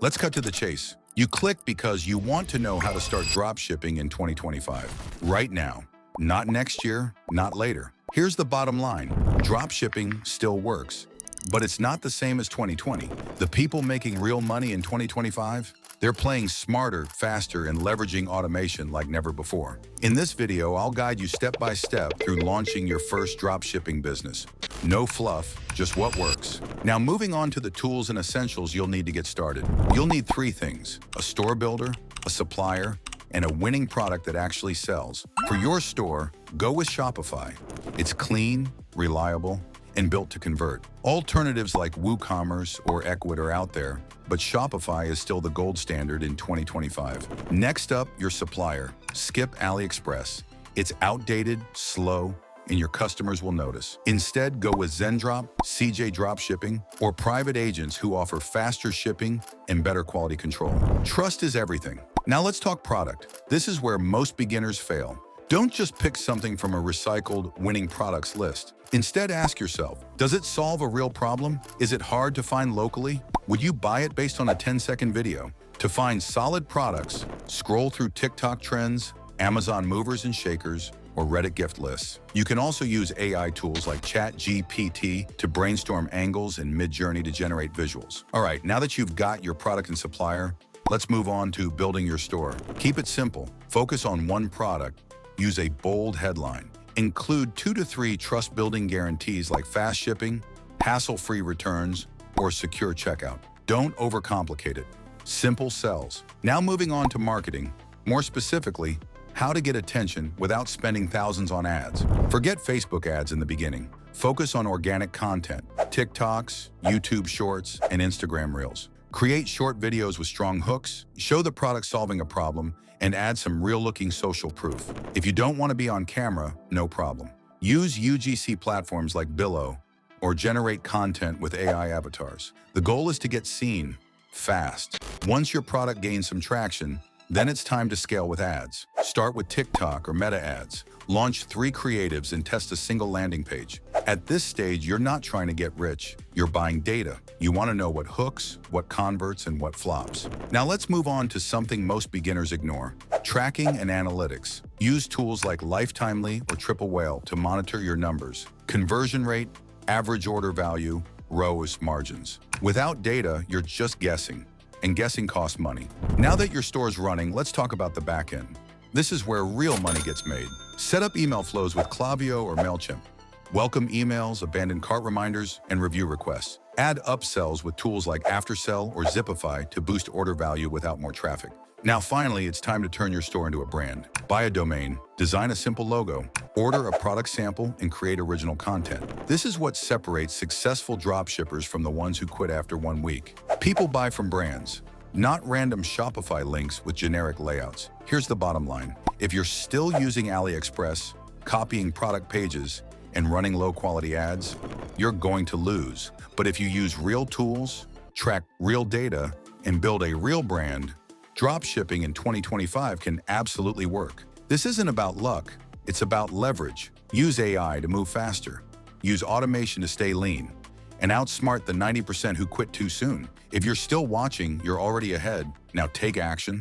Let's cut to the chase. You click because you want to know how to start dropshipping in 2025. Right now. Not next year, not later. Here's the bottom line. Dropshipping still works, but it's not the same as 2020. The people making real money in 2025, they're playing smarter, faster, and leveraging automation like never before. In this video, I'll guide you step by step through launching your first dropshipping business. No fluff, just what works. Now moving on to the tools and essentials you'll need to get started. You'll need three things: a store builder, a supplier, and a winning product that actually sells. For your store, go with Shopify. It's clean, reliable, and built to convert. Alternatives like WooCommerce or Ecwid are out there, but Shopify is still the gold standard in 2025. Next up, your supplier. Skip AliExpress. It's outdated, slow, and your customers will notice. Instead, go with Zendrop, CJ Dropshipping, or private agents who offer faster shipping and better quality control. Trust is everything. Now let's talk product. This is where most beginners fail. Don't just pick something from a recycled winning products list. Instead, ask yourself, does it solve a real problem? Is it hard to find locally? Would you buy it based on a 10-second video? To find solid products, scroll through TikTok trends, Amazon movers and shakers, or Reddit gift lists. You can also use AI tools like ChatGPT to brainstorm angles and Midjourney to generate visuals. All right, now that you've got your product and supplier, let's move on to building your store. Keep it simple. Focus on one product. Use a bold headline. Include 2 to 3 trust-building guarantees like fast shipping, hassle-free returns, or secure checkout. Don't overcomplicate it. Simple sells. Now moving on to marketing. More specifically, how to get attention without spending thousands on ads. Forget Facebook ads in the beginning. Focus on organic content, TikToks, YouTube Shorts, and Instagram Reels. Create short videos with strong hooks, show the product solving a problem, and add some real-looking social proof. If you don't want to be on camera, no problem. Use UGC platforms like Billo or generate content with AI avatars. The goal is to get seen fast. Once your product gains some traction, then it's time to scale with ads. Start with TikTok or Meta ads. Launch 3 creatives and test a single landing page. At this stage, you're not trying to get rich. You're buying data. You want to know what hooks, what converts, and what flops. Now let's move on to something most beginners ignore: tracking and analytics. Use tools like Lifetimely or Triple Whale to monitor your numbers: conversion rate, average order value, ROAS margins. Without data, you're just guessing. And guessing costs money. Now that your store is running, let's talk about the back end. This is where real money gets made. Set up email flows with Klaviyo or MailChimp. Welcome emails, abandoned cart reminders, and review requests. Add upsells with tools like Aftersell or Zipify to boost order value without more traffic. Now finally, it's time to turn your store into a brand. Buy a domain, design a simple logo, order a product sample, and create original content. This is what separates successful dropshippers from the ones who quit after 1 week. People buy from brands, not random Shopify links with generic layouts. Here's the bottom line. If you're still using AliExpress, copying product pages, and running low-quality ads, you're going to lose. But if you use real tools, track real data, and build a real brand, dropshipping in 2025 can absolutely work. This isn't about luck, it's about leverage. Use AI to move faster. Use automation to stay lean. And outsmart the 90% who quit too soon. If you're still watching, you're already ahead. Now take action.